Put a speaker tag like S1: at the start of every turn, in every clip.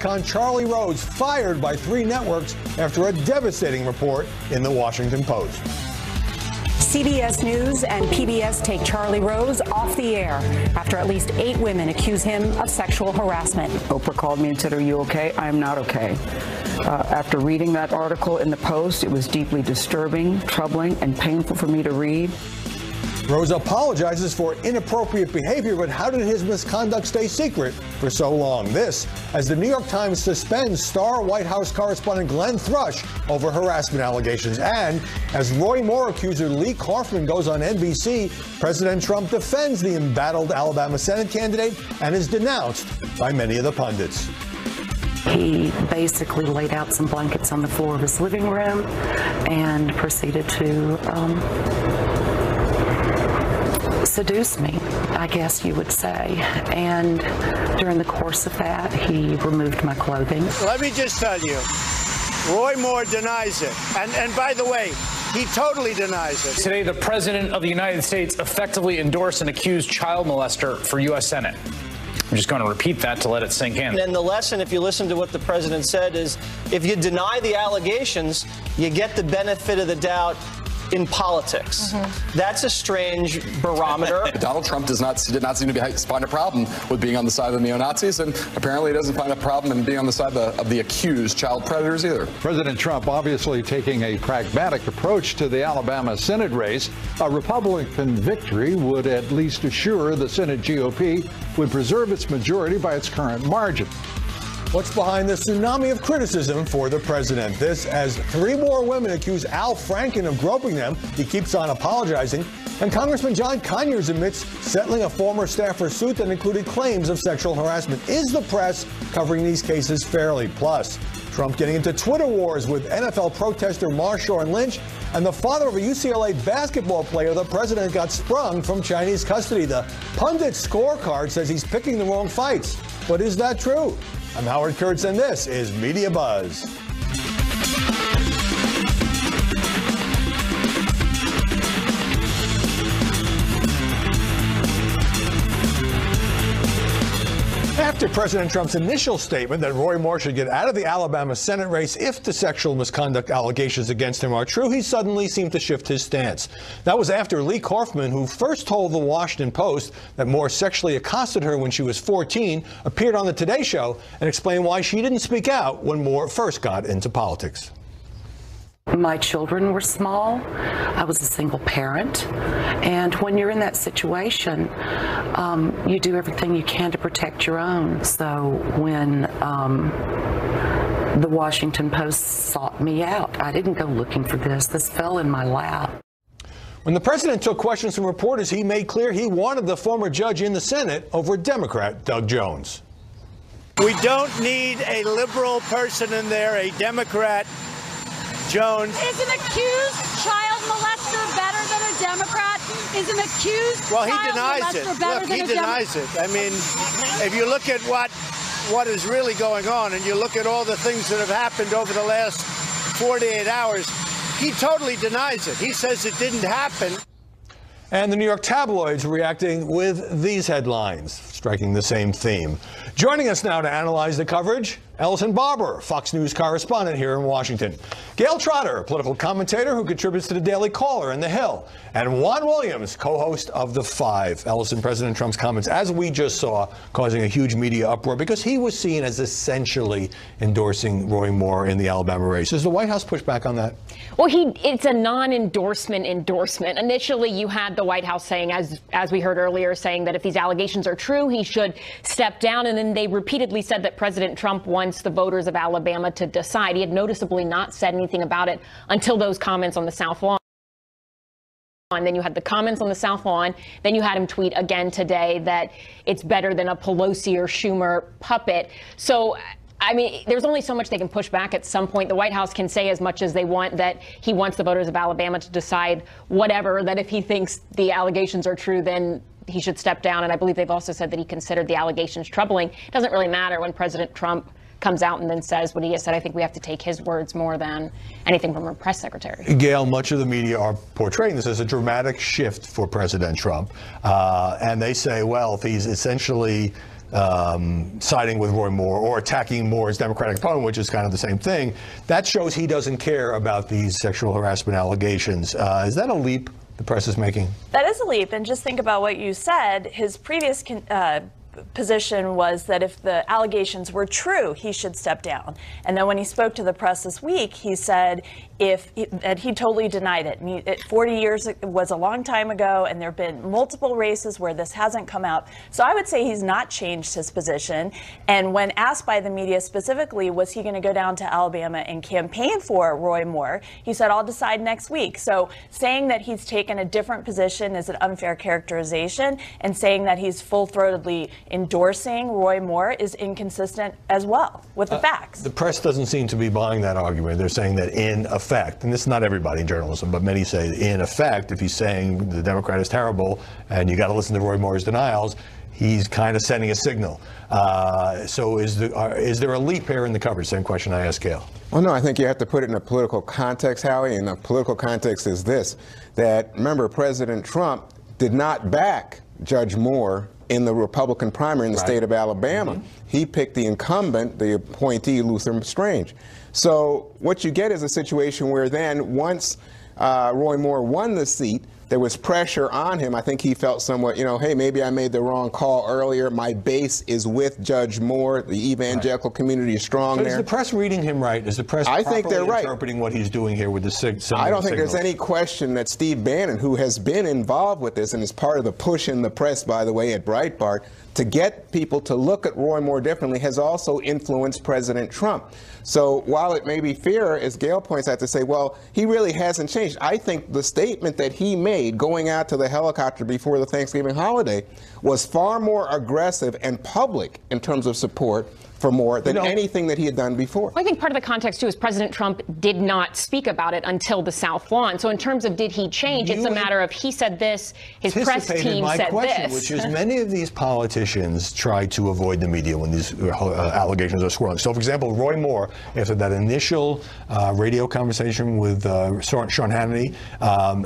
S1: icon Charlie Rose fired by 3 networks after a devastating report in the Washington Post.
S2: CBS News and PBS take Charlie Rose off the air after at least 8 women accuse him of sexual harassment.
S3: Oprah called me and said, "Are you okay?" I am not okay. After reading that article in the Post, it was deeply disturbing, troubling, and painful for me to read.
S1: Rose apologizes for inappropriate behavior, but how did his misconduct stay secret for so long? This, as the New York Times suspends star White House correspondent Glenn Thrush over harassment allegations. And as Roy Moore accuser Lee Kaufman goes on NBC, President Trump defends the embattled Alabama Senate candidate and is denounced by many of the pundits.
S4: He basically laid out some blankets on the floor of his living room and proceeded to seduce me, I guess you would say. And during the course of that, he removed my clothing.
S5: Let me just tell you, Roy Moore denies it. And by the way, he totally denies it.
S6: Today, the President of the United States effectively endorsed an accused child molester for U.S. Senate. I'm just going to repeat that to let it sink in.
S7: And the lesson, if you listen to what the president said, is if you deny the allegations, you get the benefit of the doubt in politics. That's a strange barometer.
S8: Donald Trump did not seem to find a problem with being on the side of the neo-Nazis, and apparently he doesn't find a problem in being on the side of the accused child predators either.
S9: President Trump obviously taking a pragmatic approach to the Alabama Senate race. A Republican victory would at least assure the Senate GOP would preserve its majority by its current margin.
S1: What's behind the tsunami of criticism for the president? This as 3 more women accuse Al Franken of groping them. He keeps on apologizing. And Congressman John Conyers admits settling a former staffer's suit that included claims of sexual harassment. Is the press covering these cases fairly? Plus, Trump getting into Twitter wars with NFL protester Marshawn Lynch, and the father of a UCLA basketball player the president got sprung from Chinese custody. The pundit scorecard says he's picking the wrong fights. But is that true? I'm Howard Kurtz, and this is Media Buzz. After President Trump's initial statement that Roy Moore should get out of the Alabama Senate race if the sexual misconduct allegations against him are true, he suddenly seemed to shift his stance. That was after Lee Kaufman, who first told the Washington Post that Moore sexually accosted her when she was 14, appeared on the Today Show and explained why she didn't speak out when Moore first got into politics.
S4: My children were small. I was a single parent. And when you're in that situation, you do everything you can to protect your own. So when the Washington Post sought me out, I didn't go looking for this. This fell in my lap.
S1: When the president took questions from reporters, he made clear he wanted the former judge in the Senate over Democrat Doug Jones.
S5: We don't need a liberal person in there, a Democrat. Jones.
S10: Is an accused child molester better than a Democrat? Is an accused
S5: well, he
S10: child
S5: denies
S10: molester
S5: it.
S10: better
S5: Look,
S10: than
S5: he
S10: a
S5: denies it. I mean, if you look at what is really going on and you look at all the things that have happened over the last 48 hours, he totally denies it. He says it didn't happen.
S1: And the New York tabloids reacting with these headlines, striking the same theme. Joining us now to analyze the coverage, Ellison Barber, Fox News correspondent here in Washington. Gail Trotter, political commentator who contributes to the Daily Caller and The Hill. And Juan Williams, co-host of The Five. Ellison, President Trump's comments, as we just saw, causing a huge media uproar because he was seen as essentially endorsing Roy Moore in the Alabama race. Does the White House push back on that?
S11: Well, it's a non-endorsement endorsement. Initially, you had the White House saying, as we heard earlier, saying that if these allegations are true, he should step down. And then they repeatedly said that President Trump wants the voters of Alabama to decide. He had noticeably not said anything about it until those comments on the South Lawn. And then you had the comments on the South Lawn. Then you had him tweet again today that it's better than a Pelosi or Schumer puppet. So, I mean, there's only so much they can push back at some point. The White House can say as much as they want that he wants the voters of Alabama to decide whatever, that if he thinks the allegations are true, then he should step down. And I believe they've also said that he considered the allegations troubling. It doesn't really matter when President Trump comes out and then says what he has said. I think we have to take his words more than anything from a press secretary.
S1: Gail, much of the media are portraying this as a dramatic shift for President Trump. And they say, well, if he's essentially siding with Roy Moore or attacking Moore's Democratic opponent, which is kind of the same thing. That shows he doesn't care about these sexual harassment allegations. Is that a leap the press is making?
S12: That is a leap, and just think about what you said. His previous position was that if the allegations were true, he should step down. And then when he spoke to the press this week, he said that he totally denied it. 40 years was a long time ago, and there have been multiple races where this hasn't come out. So I would say he's not changed his position. And when asked by the media specifically, was he going to go down to Alabama and campaign for Roy Moore, he said, I'll decide next week. So saying that he's taken a different position is an unfair characterization, and saying that he's full-throatedly endorsing Roy Moore is inconsistent as well with the facts.
S1: The press doesn't seem to be buying that argument. They're saying that in effect, and this is not everybody in journalism, but many say in effect, if he's saying the Democrat is terrible and you got to listen to Roy Moore's denials, he's kind of sending a signal. So is there a leap here in the coverage? Same question I asked Gail.
S13: Well, no, I think you have to put it in a political context, Howie, and the political context is this, that remember, President Trump did not back Judge Moore in the Republican primary in the state of Alabama. He picked the incumbent, the appointee, Luther Strange. So what you get is a situation where then once Roy Moore won the seat, there was pressure on him. I think he felt somewhat, you know, hey, maybe I made the wrong call earlier. My base is with Judge Moore. The evangelical community is strong there.
S1: Is the press reading him right? Is the press interpreting what he's doing here with the signals?
S13: I don't think there's any question that Steve Bannon, who has been involved with this and is part of the push in the press, by the way, at Breitbart, to get people to look at Roy Moore differently, has also influenced President Trump. So while it may be fair, as Gail points out, to say, well, he really hasn't changed, I think the statement that he made going out to the helicopter before the Thanksgiving holiday was far more aggressive and public in terms of support for Moore than anything that he had done before.
S11: I think part of the context, too, is President Trump did not speak about it until the South Lawn. So in terms of did he change, it's a matter of he said this, his press team said this.
S1: Which is many of these politicians try to avoid the media when these allegations are swirling. So, for example, Roy Moore, after that initial radio conversation with Sean Hannity,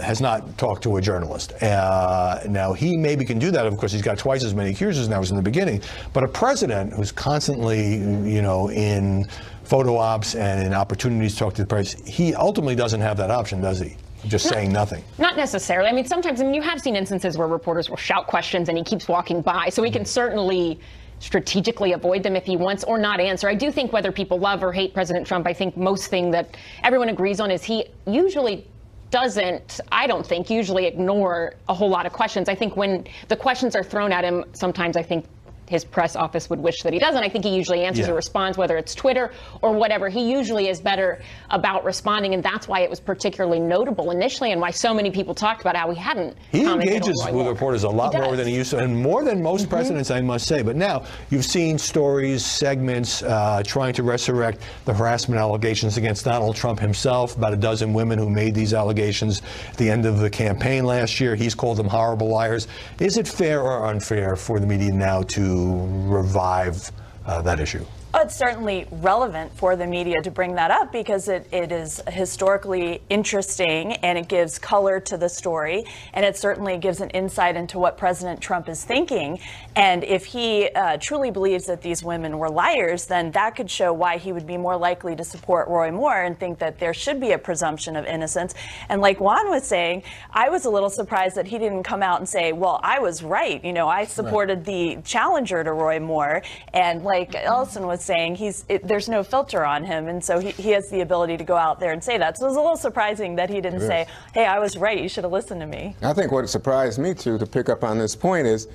S1: has not talked to a journalist. Now, he maybe can do that. Of course, he's got twice as many accusers now as in the beginning. But a president who's constantly, you know, in photo ops and in opportunities to talk to the press, he ultimately doesn't have that option, does he? Just saying nothing.
S11: Not necessarily. I mean, sometimes, you have seen instances where reporters will shout questions and he keeps walking by. So he can certainly strategically avoid them if he wants, or not answer. I do think whether people love or hate President Trump, I think most thing that everyone agrees on is he usually doesn't, I don't think, usually ignore a whole lot of questions. I think when the questions are thrown at him, sometimes I think his press office would wish that he doesn't. I think he usually answers or responds, whether it's Twitter or whatever. He usually is better about responding, and that's why it was particularly notable initially and why so many people talked about how he hadn't commented.
S1: He engages with reporters a lot more than he used to, and more than most presidents, I must say. But now you've seen stories, segments trying to resurrect the harassment allegations against Donald Trump himself, about a dozen women who made these allegations at the end of the campaign last year. He's called them horrible liars. Is it fair or unfair for the media now to revive that issue?
S12: It's certainly relevant for the media to bring that up because it is historically interesting and it gives color to the story, and it certainly gives an insight into what President Trump is thinking. And if he truly believes that these women were liars, then that could show why he would be more likely to support Roy Moore and think that there should be a presumption of innocence. And like Juan was saying, I was a little surprised that he didn't come out and say, well, I was right. You know, I supported the challenger to Roy Moore. And like Carlson was saying, there's no filter on him, and so he has the ability to go out there and say that. So it was a little surprising that he didn't say, hey, I was right, you should have listened to me.
S13: I think what surprised me, too, to pick up on this point, is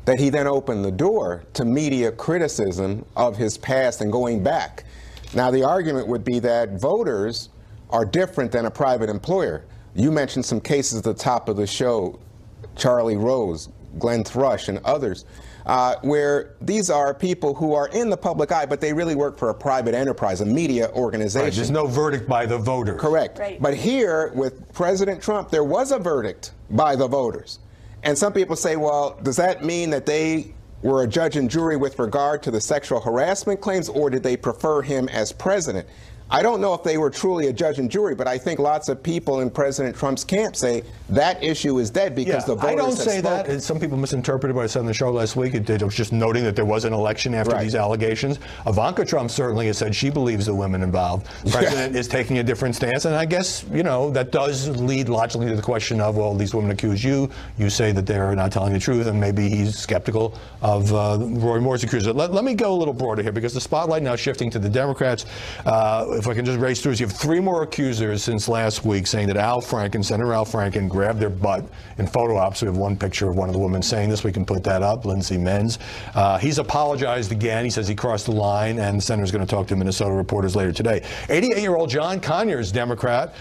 S13: that he then opened the door to media criticism of his past and going back. Now, the argument would be that voters are different than a private employer. You mentioned some cases at the top of the show, Charlie Rose, Glenn Thrush, and others, where these are people who are in the public eye, but they really work for a private enterprise, a media organization.
S1: Right, there's no verdict by the voters.
S13: Correct. Right. But here, with President Trump, there was a verdict by the voters. And some people say, well, does that mean that they were a judge and jury with regard to the sexual harassment claims, or did they prefer him as president? I don't know if they were truly a judge and jury, but I think lots of people in President Trump's camp say that issue is dead because the voters
S1: I don't
S13: have
S1: say
S13: spoken.
S1: that. Some people misinterpreted what I said on the show last week. It was just noting that there was an election after these allegations. Ivanka Trump certainly has said she believes the women involved. The president is taking a different stance, and I guess, you know, that does lead logically to the question of, well, these women accuse you. You say that they're not telling the truth, and maybe he's skeptical of Roy Moore's accuser. Let me go a little broader here, because the spotlight now shifting to the Democrats. If I can just race through, you have 3 more accusers since last week saying that Senator Al Franken grabbed their butt in photo ops. We have one picture of one of the women saying this. We can put that up. Lindsay Menz. He's apologized again. He says he crossed the line, and the senator's going to talk to Minnesota reporters later today. 88-year-old John Conyers, Democrat,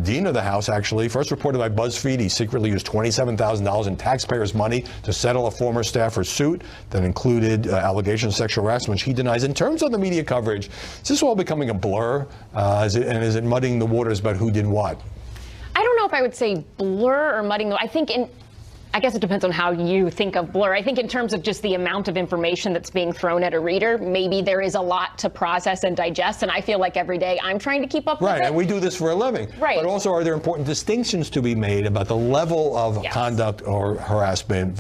S1: Dean of the House, actually, first reported by BuzzFeed, he secretly used $27,000 in taxpayers' money to settle a former staffer's suit that included allegations of sexual harassment, which he denies. In terms of the media coverage, is this all becoming a blur? Is it muddying the waters about who did what?
S11: I don't know if I would say blur or muddying. I guess it depends on how you think of blur. I think in terms of just the amount of information that's being thrown at a reader, maybe there is a lot to process and digest, and I feel like every day I'm trying to keep up with it.
S1: Right, and we do this for a living.
S11: Right.
S1: But also, are there important distinctions to be made about the level of conduct or harassment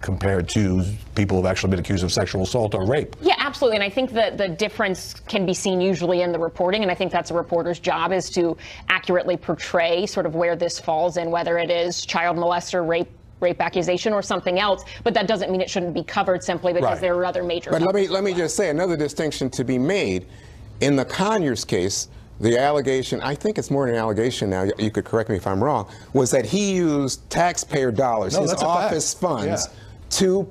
S1: compared to people who've actually been accused of sexual assault or rape?
S11: Yeah, absolutely. And I think that the difference can be seen usually in the reporting, and I think that's a reporter's job, is to accurately portray sort of where this falls in, whether it is child molester, rape accusation or something else, but that doesn't mean it shouldn't be covered simply because there are other major.
S13: But let me just say another distinction to be made. In the Conyers case, the allegation, I think it's more than an allegation now, you could correct me if I'm wrong, was that he used taxpayer dollars, his office funds, to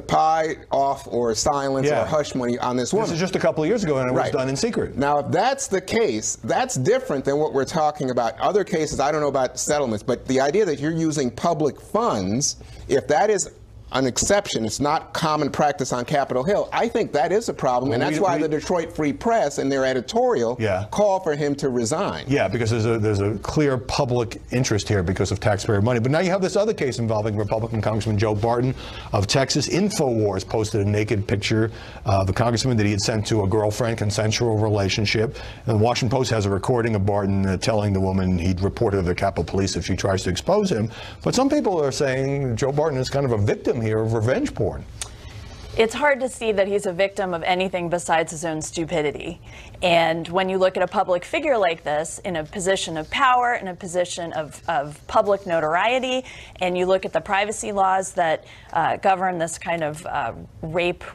S13: pie off or silence or hush money on this woman.
S1: This is just a couple of years ago, and it was done in secret.
S13: Now, if that's the case, that's different than what we're talking about. Other cases, I don't know about settlements, but the idea that you're using public funds, if that is an exception, it's not common practice on Capitol Hill, I think that is a problem, and that's why the Detroit Free Press in their editorial call for him to resign.
S1: Yeah, because there's a clear public interest here because of taxpayer money. But now you have this other case involving Republican Congressman Joe Barton of Texas. InfoWars posted a naked picture of the congressman that he had sent to a girlfriend, consensual relationship. And the Washington Post has a recording of Barton telling the woman he'd report her to the Capitol Police if she tries to expose him. But some people are saying Joe Barton is kind of a victim here of revenge porn.
S12: It's hard to see that he's a victim of anything besides his own stupidity. And when you look at a public figure like this, in a position of power, in a position of public notoriety, and you look at the privacy laws that govern this kind of rape,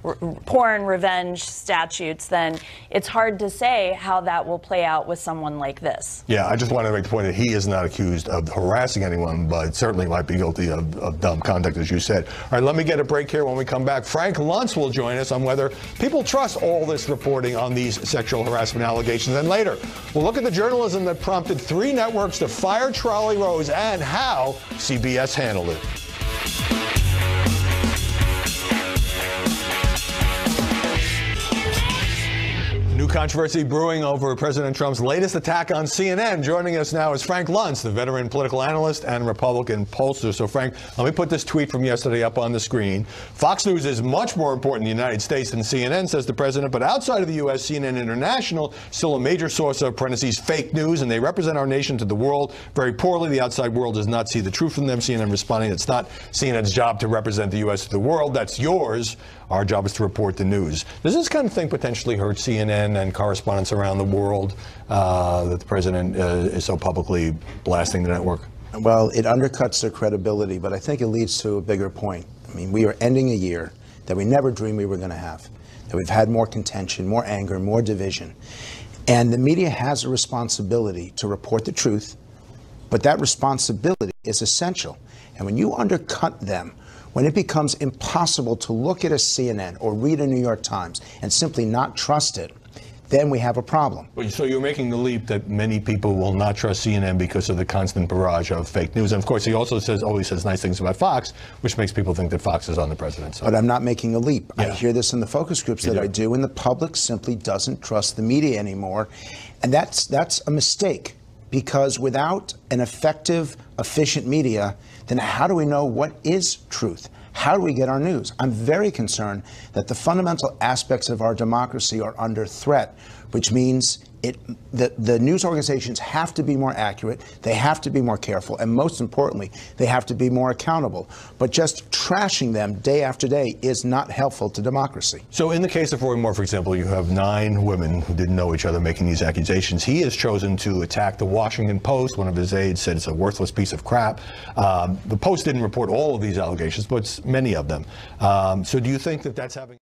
S12: porn, revenge statutes, then it's hard to say how that will play out with someone like this.
S1: Yeah, I just wanted to make the point that he is not accused of harassing anyone, but certainly might be guilty of dumb conduct, as you said. All right, let me get a break here. When we come back, Frank Luntz will join us on whether people trust all this reporting on these sexual harassment allegations. And later, we'll look at the journalism that prompted 3 networks to fire Charlie Rose and how CBS handled it. New controversy brewing over President Trump's latest attack on CNN. Joining us now is Frank Luntz, the veteran political analyst and Republican pollster. So, Frank, let me put this tweet from yesterday up on the screen. Fox News is much more important in the United States than CNN, says the president. But outside of the U.S., CNN International, still a major source of, parentheses, fake news, and they represent our nation to the world very poorly. The outside world does not see the truth from them. CNN responding, it's not CNN's job to represent the U.S. to the world. That's yours. Our job is to report the news. Does this kind of thing potentially hurt CNN and correspondents around the world that the president is so publicly blasting the network?
S14: Well, it undercuts their credibility, but I think it leads to a bigger point. I mean, we are ending a year that we never dreamed we were going to have, that we've had more contention, more anger, more division. And the media has a responsibility to report the truth, but that responsibility is essential. And when you undercut them, when it becomes impossible to look at a CNN or read a New York Times and simply not trust it, then we have a problem.
S1: So you're making the leap that many people will not trust CNN because of the constant barrage of fake news. And of course, he also always says nice things about Fox, which makes people think that Fox is on the president's side.
S14: But I'm not making a leap. I hear this in the focus groups that I do, and the public simply doesn't trust the media anymore. And that's a mistake, because without an effective, efficient media, then how do we know what is truth? How do we get our news? I'm very concerned that the fundamental aspects of our democracy are under threat, which means the news organizations have to be more accurate, they have to be more careful, and most importantly, they have to be more accountable. But just trashing them day after day is not helpful to democracy.
S1: So in the case of Roy Moore, for example, you have 9 women who didn't know each other making these accusations. He has chosen to attack the Washington Post. One of his aides said it's a worthless piece of crap. The Post didn't report all of these allegations, but many of them. So do you think that that's having